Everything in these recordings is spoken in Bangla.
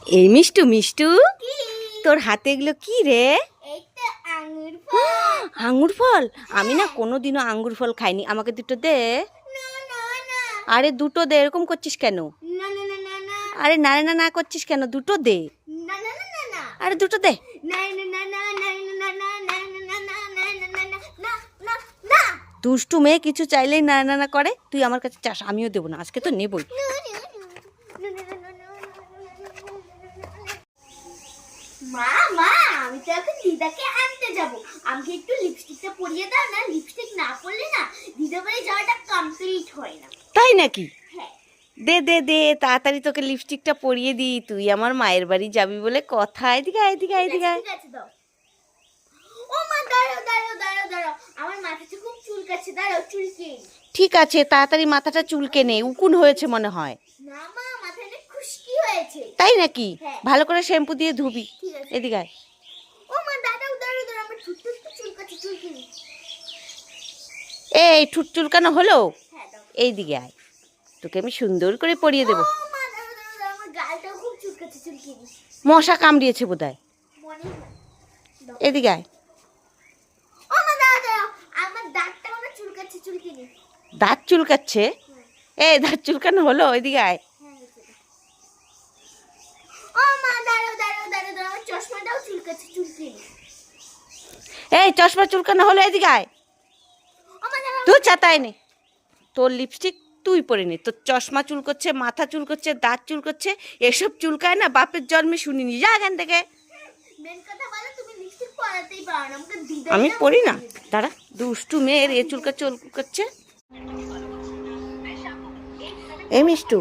এই মিষ্টু মিষ্টু, তোর হাতে এগুলো কি রে? আঙ্গুর ফল? আমি না কোনোদিনও আঙ্গুর ফল খাইনি, আমাকে দুটো দে। আরে দুটো দে, এরকম করছিস কেন? আরে না না না করছিস কেন? দুটো দে। আরে দুটো দে। দুষ্টু মেয়ে কিছু চাইলেই না না না করে, তুই আমার কাছে চাস, আমিও দেবো না, আজকে তো নেবই। মা মা, আমি তো এখন দিদাকে আনতে যাব। আমাকে একটু লিপস্টিকটা পরিয়ে দাও না, লিপস্টিক না পরলে না দিদা বাড়ি যাওয়াটা কমপ্লিট হয় না। তাই নাকি? হ্যাঁ। দে দে দে, তাড়াতাড়ি তোকে লিপস্টিকটা পরিয়ে দিই, তুই আমার মায়ের বাড়ি যাবি বলে কথা। এদিকে এদিকে এদিকে। ঠিক আছে দাও। ও মা দাঁড়াও দাঁড়াও দাঁড়াও দাঁড়াও, আমার মাথাটা খুব চুলকাচ্ছে, দাঁড়াও চুলকে। ঠিক আছে, তাড়াতাড়ি মাথাটা চুলকে নে, উকুন হয়েছে মনে হয়। না মা, মাথাটা খুশকি হয়েছে। তাই নাকি? হ্যাঁ। ভালো করে শ্যাম্পু দিয়ে ধুবি। ঠিক আছে। এদিকে আয়। ও মা দাঁড়াও দাঁড়াও দাঁড়াও, আমার ঠুটটা একটু চুলকাচ্ছে, চুলকে নি। এই ঠুট চুলকানো হলো? হ্যাঁ দাও। এইদিকে আয়, তোকে আমি সুন্দর করে পরিয়ে দেবো। ও মা দাঁড়াও দাঁড়াও দাঁড়াও, আমার গালটাও খুব চুলকাচ্ছে, চুলকে নি। মশা কামড়িয়েছে বোধহয়। মনে হয়। দাও। এদিকে আয়। ও মা দাঁড়াও দাঁড়াও, আমার দাঁতটাও না চুলকাচ্ছে, চুলকে নি। দাঁত চুলকাচ্ছে? এই দাঁত চুলকানো হলো? এদিকে আয়। ও মা দাঁড়াও দাঁড়াও দাঁড়াও দাঁড়াও, আমার চশমাটাও চুলকাচ্ছে, চুলকে নি। এই চশমা চুলকানো হলো? এদিকে আয়। ও মা দাঁড়াও। তুই চাতায় নে, তোর লিপস্টিক তুই পরে নে। তোর চশমা চুল করছে, মাথা চুল করছে, দাঁত চুল করছে, এসব চুলকায় না, বাপের জন্মে শুনিনি। যা এখান থেকে। মেন কথা বলো, তুমি লিপস্টিক পরাতেই পারো না, আমাকে দিদা আমি পরি না, দাঁড়া। দুষ্টু মেয়ের এ চুলকাচ্ছে ওল করছে। এই মিষ্টু,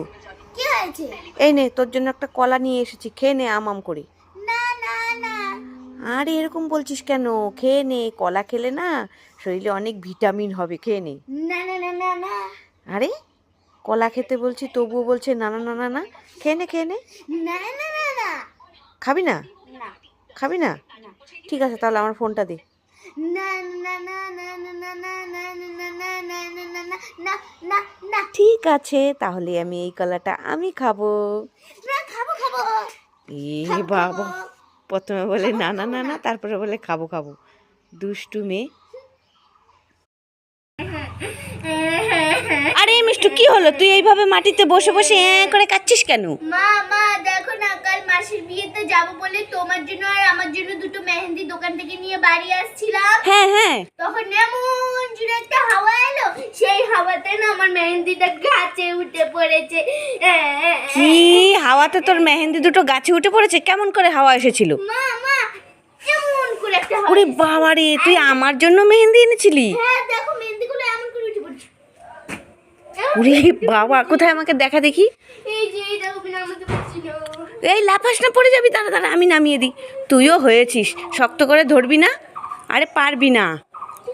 কি হয়েছে? এই নে তোর জন্য একটা কলা নিয়ে এসেছি, খেয়ে নে আম আম করে। না না না। আরে এরকম বলছিস কেন? খেয়ে নে, কলা খেলে না শরীরে অনেক ভিটামিন হবে, খেয়ে নে। না না না না না। আরে কলা খেতে বলছি তবুও বলছে না না না না না। খেয়ে নে খেয়ে নে। না না না না। খাবি না? না খাবি না? ঠিক আছে, তাহলে আমার ফোনটা দে। না না না না না না না না না না না না না না না না না। ঠিক আছে, তাহলে আমি এই কলাটা আমি খাবো। না খাবো খাবো। এ বাবা, প্রথমে বলে না না না না, তারপরে বলে খাবো খাবো। দুষ্টু মেয়ে। আরে মিষ্টু, কি হলো? তুই এইভাবে মাটিতে বসে বসে করে কাচ্ছিস কেন? মা মা দেখো না, কাল মাসির বিয়েতে যাব বলে তোমার জন্য আর আমার জন্য দুটো মেহেন্দি দোকান থেকে নিয়ে বাড়ি আসছিলাম। হ্যাঁ হ্যাঁ। তখন এমন জোরে একটা হাওয়া এলো, সেই হাওয়াতে না আমার মেহেন্দিটা গাছে উঠে পড়েছে। কি হাওয়াতে তোর মেহেন্দি দুটো গাছে উঠে পড়েছে? কেমন করে হাওয়া এসেছিল? মা মা, এমন করে একটা হাওয়া। ওরে বাবা রে, তুই আমার জন্য মেহেন্দি এনেছিলি? হ্যাঁ দেখো, মেহেন্দিগুলো এমন করে উঠে পড়ছে। ওরে বাবা, কোথায় আমাকে দেখা দেখি। এই যে এই দেখো, বিনা আমাকে পড়ছিল। এই লাফাস না, পড়ে যাবি। দাঁড়া দাঁড়া, আমি নামিয়ে দিই। তুইও হয়েছিস, শক্ত করে ধরবি না। আরে পারবি না।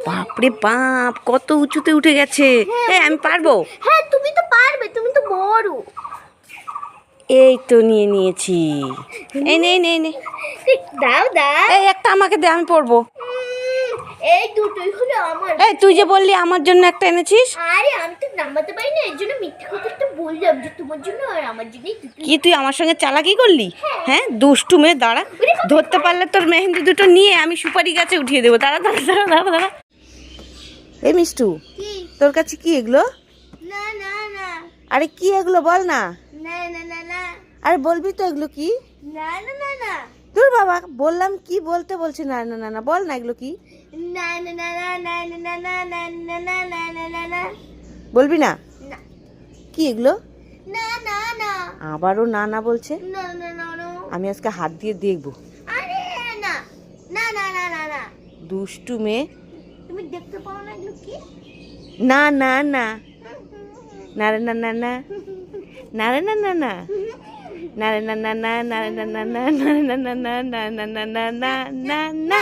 বাপরে বাপ, কত উঁচুতে উঠে গেছে। এই আমি পারবো। হ্যাঁ তুমি তো পারবে, তুমি তো বড়। এই তো নিয়ে নিয়েছি। এই নে নে নে। দাও দাও। এই একটা আমাকে দে, আমি পরবো। এই দুটোই হলো আমার। এই তুই যে বললি আমার জন্য একটা এনেছিস। আরে আমি তো নামাতে পারি না, এর জন্য মিথ্যে কথাটা বললাম যে তোমার জন্য আর আমার জন্যই দুটো। কি তুই আমার সঙ্গে চালাকি করলি? হ্যাঁ দুষ্টু মেয়ে, দাঁড়া। ধরতে পারলে তোর মেহেন্দি দুটো নিয়ে আমি সুপারি গাছে উঠিয়ে দেবো। দাঁড়া দাঁড়া দাঁড়া দাঁড়া দাঁড়া। এই মিষ্টু, কি? তোর কাছে কি এগুলো? না না না আরে কি এগুলো বল না। না না না না আরে বলবি তো এগুলো কি? না না না না তোর বাবা বললাম কি বলতে বলছি না না না না, বল না এগুলো কি? না না না না না না না না না না না না না না। বলবি না? না কি এগুলো? না না না আবারও না না বলছে। না না না না। আমি আজকে হাত দিয়ে দেখবো। আরে না না না না না না। দুষ্টু মেয়ে। তুমি দেখতে পাও না এগুলো কি? না না না না রে না না না না রে না না না না রে না না না না রে না না না না না না না না না না না না না